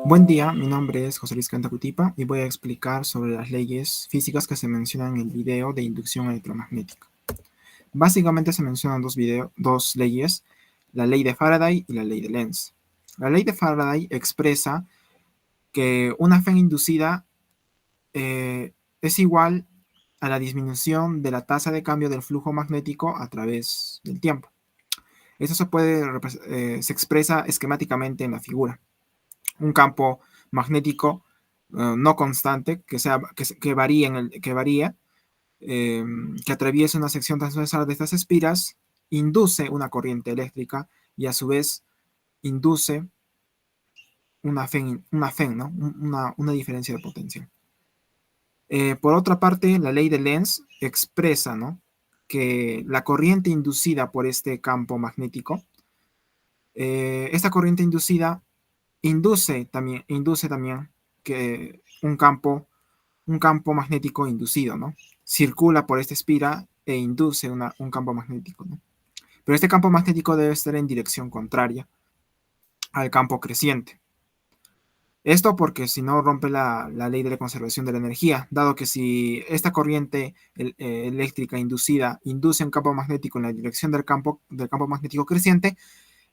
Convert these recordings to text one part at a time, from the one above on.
Buen día, mi nombre es José Luis Cantacutipa y voy a explicar sobre las leyes físicas que se mencionan en el video de inducción electromagnética. Básicamente se mencionan dos leyes, la ley de Faraday y la ley de Lenz. La ley de Faraday expresa que una fe inducida es igual a la disminución de la tasa de cambio del flujo magnético a través del tiempo. Eso se expresa esquemáticamente en la figura. Un campo magnético no constante que que atraviesa una sección transversal de estas espiras, induce una corriente eléctrica y a su vez induce ¿no? Una diferencia de potencia. Por otra parte, la ley de Lenz expresa, ¿no?, que la corriente inducida por este campo magnético, esta corriente inducida induce también que un campo magnético inducido, ¿no? Circula por esta espira e induce un campo magnético, ¿no? Pero este campo magnético debe estar en dirección contraria al campo creciente. Esto porque si no rompe la ley de la conservación de la energía, dado que si esta corriente eléctrica inducida induce un campo magnético en la dirección del campo magnético creciente,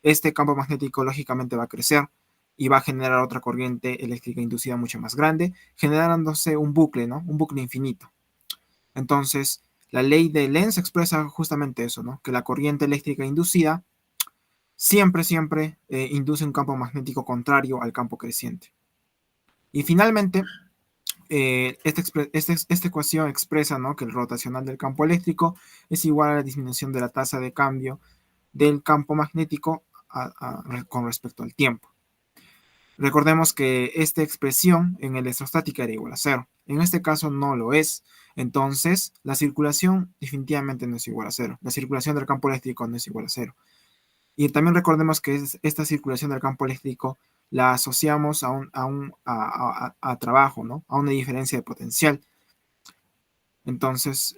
este campo magnético lógicamente va a crecer y va a generar otra corriente eléctrica inducida mucho más grande, generándose un bucle, ¿no? Un bucle infinito. Entonces, la ley de Lenz expresa justamente eso, ¿no? Que la corriente eléctrica inducida siempre induce un campo magnético contrario al campo creciente. Y finalmente, esta ecuación expresa, ¿no?, que el rotacional del campo eléctrico es igual a la disminución de la tasa de cambio del campo magnético con respecto al tiempo. Recordemos que esta expresión en electrostática era igual a cero. En este caso no lo es. Entonces, la circulación definitivamente no es igual a cero. La circulación del campo eléctrico no es igual a cero. Y también recordemos que esta circulación del campo eléctrico la asociamos a trabajo, ¿no? A una diferencia de potencial. Entonces,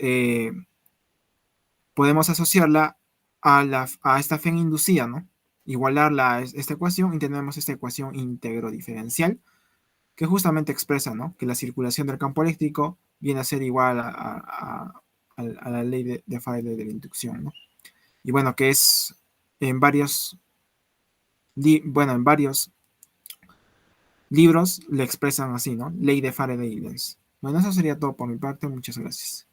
podemos asociarla a esta fe inducida, ¿no? Igualarla a esta ecuación y tenemos esta ecuación íntegro diferencial que justamente expresa, ¿no?, que la circulación del campo eléctrico viene a ser igual a la ley de Faraday de la inducción, ¿no? Y bueno, que es en varios, en varios libros le expresan así, ¿no? Ley de Faraday y Lenz. Bueno, eso sería todo por mi parte. Muchas gracias.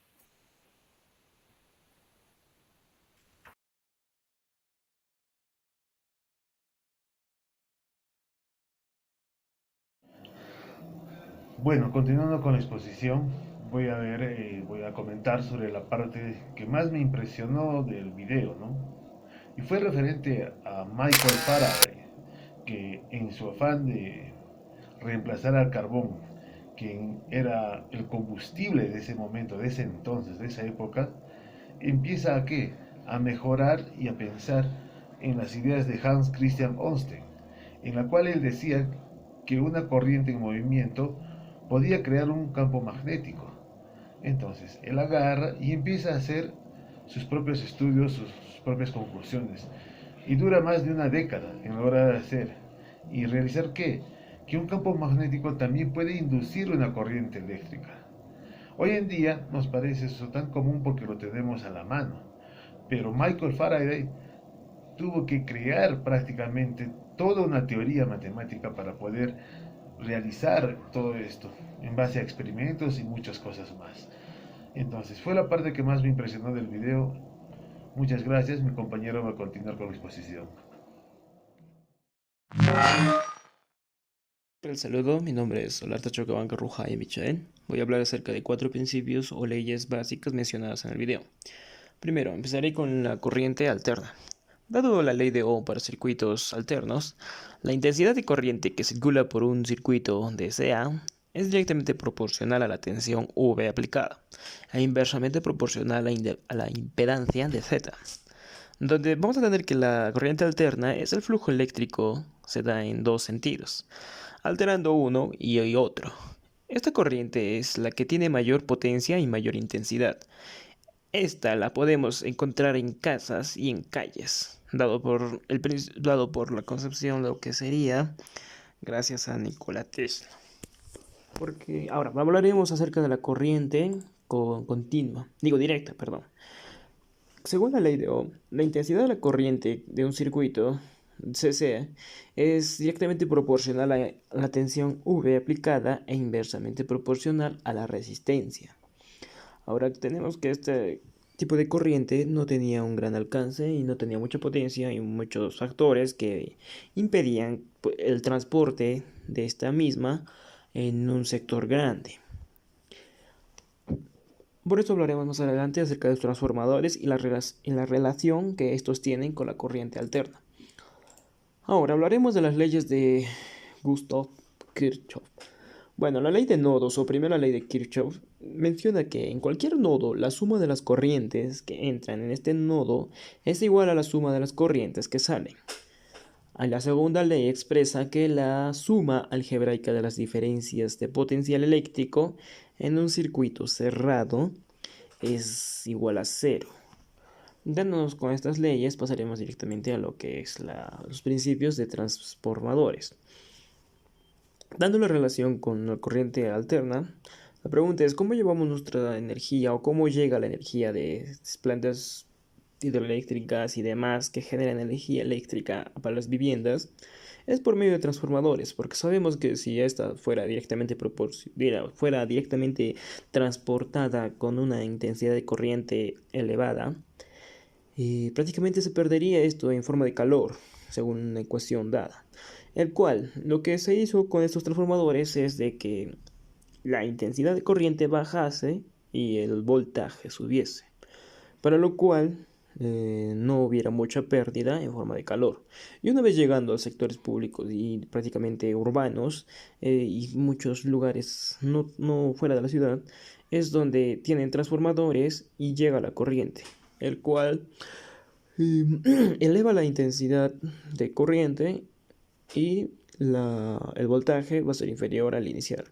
Bueno, continuando con la exposición, voy a comentar sobre la parte que más me impresionó del video, ¿no? Y fue referente a Michael Faraday, que en su afán de reemplazar al carbón, quien era el combustible de ese momento, de ese entonces, de esa época, empieza a qué? A mejorar y a pensar en las ideas de Hans Christian Ørsted, en la cual él decía que una corriente en movimiento podía crear un campo magnético. Entonces, él agarra y empieza a hacer sus propios estudios, sus propias conclusiones. Y dura más de una década en lograr hacer y realizar qué? Que un campo magnético también puede inducir una corriente eléctrica. Hoy en día nos parece eso tan común porque lo tenemos a la mano, pero Michael Faraday tuvo que crear prácticamente toda una teoría matemática para poder realizar todo esto en base a experimentos y muchas cosas más. Entonces, fue la parte que más me impresionó del video. Muchas gracias, mi compañero va a continuar con la exposición. El saludo, mi nombre es Solarta Chocabanca Ruja y Michael. Voy a hablar acerca de 4 principios o leyes básicas mencionadas en el video. Primero, empezaré con la corriente alterna. Dado la ley de Ohm para circuitos alternos, la intensidad de corriente que circula por un circuito de SA es directamente proporcional a la tensión V aplicada e inversamente proporcional a la impedancia de Z, donde vamos a tener que la corriente alterna es el flujo eléctrico se da en dos sentidos, alterando uno y otro. Esta corriente es la que tiene mayor potencia y mayor intensidad. Esta la podemos encontrar en casas y en calles, dado por la concepción de lo que sería gracias a Nikola Tesla. Porque ahora hablaremos acerca de la corriente continua, digo directa, perdón. Según la ley de Ohm, la intensidad de la corriente de un circuito CC es directamente proporcional a la tensión V aplicada e inversamente proporcional a la resistencia. Ahora tenemos que este tipo de corriente no tenía un gran alcance y no tenía mucha potencia y muchos factores que impedían el transporte de esta misma en un sector grande. Por eso hablaremos más adelante acerca de los transformadores y la relación que estos tienen con la corriente alterna. Ahora hablaremos de las leyes de Gustav Kirchhoff. Bueno, la ley de nodos o primera ley de Kirchhoff menciona que en cualquier nodo la suma de las corrientes que entran en este nodo es igual a la suma de las corrientes que salen. La segunda ley expresa que la suma algebraica de las diferencias de potencial eléctrico en un circuito cerrado es igual a cero. Dándonos con estas leyes pasaremos directamente a lo que es los principios de transformadores. Dando la relación con la corriente alterna, la pregunta es cómo llevamos nuestra energía o cómo llega la energía de plantas hidroeléctricas y demás que generan energía eléctrica para las viviendas. Es por medio de transformadores, porque sabemos que si esta fuera directamente transportada con una intensidad de corriente elevada, prácticamente se perdería esto en forma de calor, según una ecuación dada. El cual, lo que se hizo con estos transformadores es de que la intensidad de corriente bajase y el voltaje subiese, para lo cual no hubiera mucha pérdida en forma de calor. Y una vez llegando a sectores públicos y prácticamente urbanos y muchos lugares no fuera de la ciudad, es donde tienen transformadores y llega la corriente, el cual eleva la intensidad de corriente y el voltaje va a ser inferior al inicial.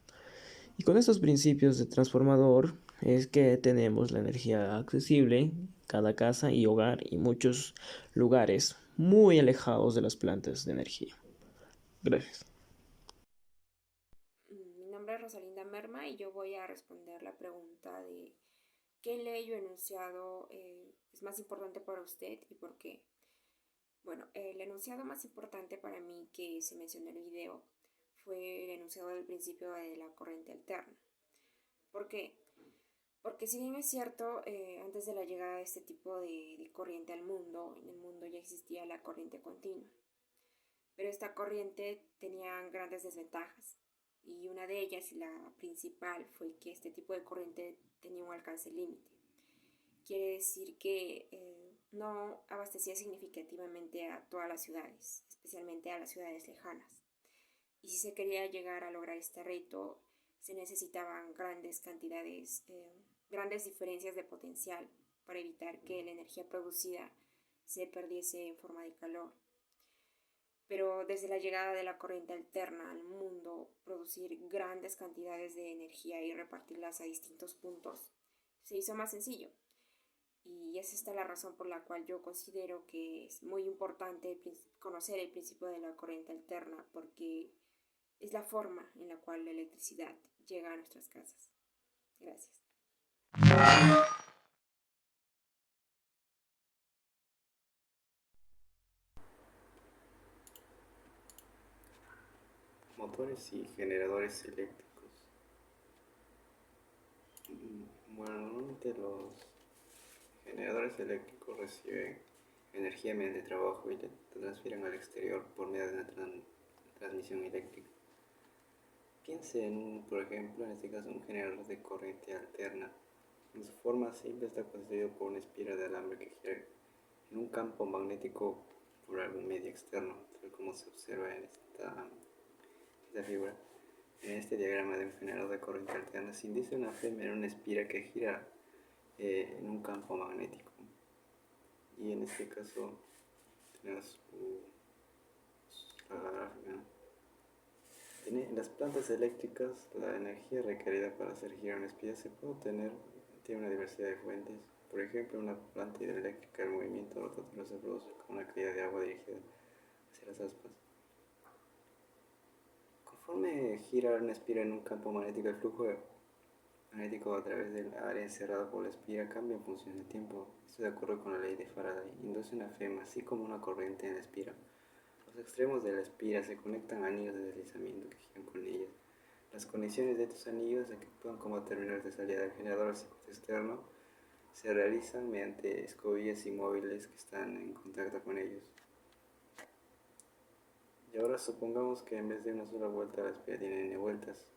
Y con estos principios de transformador es que tenemos la energía accesible en cada casa y hogar y muchos lugares muy alejados de las plantas de energía. Gracias. Mi nombre es Rosalinda Merma y yo voy a responder la pregunta de qué ley o enunciado es más importante para usted y por qué. Bueno, el enunciado más importante para mí que se mencionó en el video fue el enunciado del principio de la corriente alterna. ¿Por qué? Porque si bien es cierto, antes de la llegada de este tipo de corriente al mundo, en el mundo ya existía la corriente continua. Pero esta corriente tenía grandes desventajas y una de ellas y la principal fue que este tipo de corriente tenía un alcance límite. Quiere decir que no abastecía significativamente a todas las ciudades, especialmente a las ciudades lejanas. Y si se quería llegar a lograr este reto, se necesitaban grandes cantidades, grandes diferencias de potencial para evitar que la energía producida se perdiese en forma de calor. Pero desde la llegada de la corriente alterna al mundo, producir grandes cantidades de energía y repartirlas a distintos puntos se hizo más sencillo. Y es esta la razón por la cual yo considero que es muy importante conocer el principio de la corriente alterna, porque es la forma en la cual la electricidad llega a nuestras casas. Gracias. Motores y generadores eléctricos. Bueno, normalmente los generadores eléctricos reciben energía mediante trabajo y la transfieren al exterior por medio de una transmisión eléctrica. Piense por ejemplo, en este caso, un generador de corriente alterna. En su forma simple está constituido por una espira de alambre que gira en un campo magnético por algún medio externo, tal como se observa en esta figura. En este diagrama de un generador de corriente alterna se indica una flema en una espira que gira en un campo magnético. Y en este caso tenemos la gráfica. En las plantas eléctricas, la energía requerida para hacer girar una espira se puede obtener, tiene una diversidad de fuentes. Por ejemplo, en una planta hidroeléctrica el movimiento rotatorio se produce con una caída de agua dirigida hacia las aspas. Conforme gira una espira en un campo magnético, el flujo magnético a través del área encerrada por la espira cambia en función del tiempo. Esto de acuerdo con la ley de Faraday. Induce una FEM, así como una corriente en la espira. Los extremos de la espira se conectan a anillos de deslizamiento que giran con ellas. Las conexiones de estos anillos que actúan como terminales de salida del generador al circuito externo se realizan mediante escobillas inmóviles que están en contacto con ellos. Y ahora supongamos que en vez de una sola vuelta la espira tiene n vueltas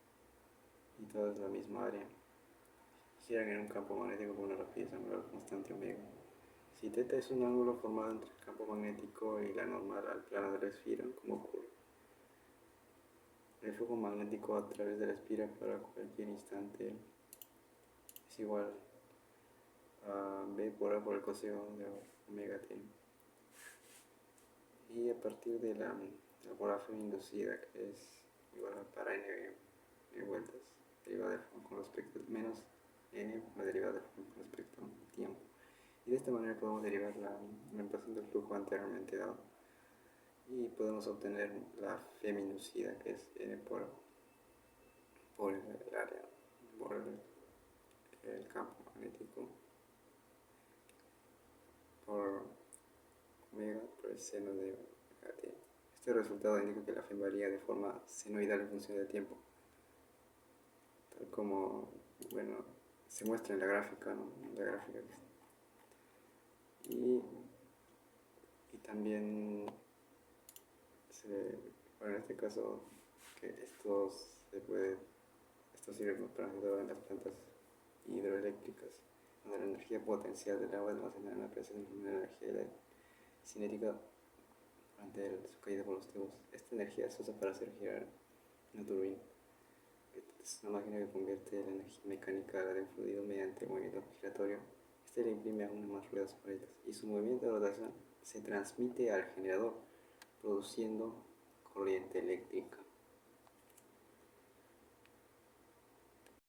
y todas la misma área. Giran en un campo magnético con una rapidez angular constante omega. Si θ es un ángulo formado entre el campo magnético y la normal al plano de la esfera, como ocurre. El flujo magnético a través de la espira para cualquier instante es igual a B por A por el coseno de omega t. Y a partir de la bola inducida, que es igual a para n vueltas, derivada de forma con respecto a menos n, la derivada de forma con respecto al tiempo. Y de esta manera podemos derivar reemplazando el flujo anteriormente dado. Y podemos obtener la F inducida, que es n por el área, por el campo magnético, por omega por el seno de omega t. Este resultado indica que la F varía de forma senoidal en función del tiempo, tal como, bueno, se muestra en la gráfica, ¿no? La gráfica y también bueno, en este caso que esto sirve para ayudar en las plantas hidroeléctricas, donde la energía potencial del agua es almacenada en la presión de la energía cinética durante su caída por los tubos. Esta energía se usa para hacer girar una turbina. Es una máquina que convierte la energía mecánica del fluido mediante movimiento giratorio. Este le imprime aún más ruedas paredes y su movimiento de rotación se transmite al generador, produciendo corriente eléctrica.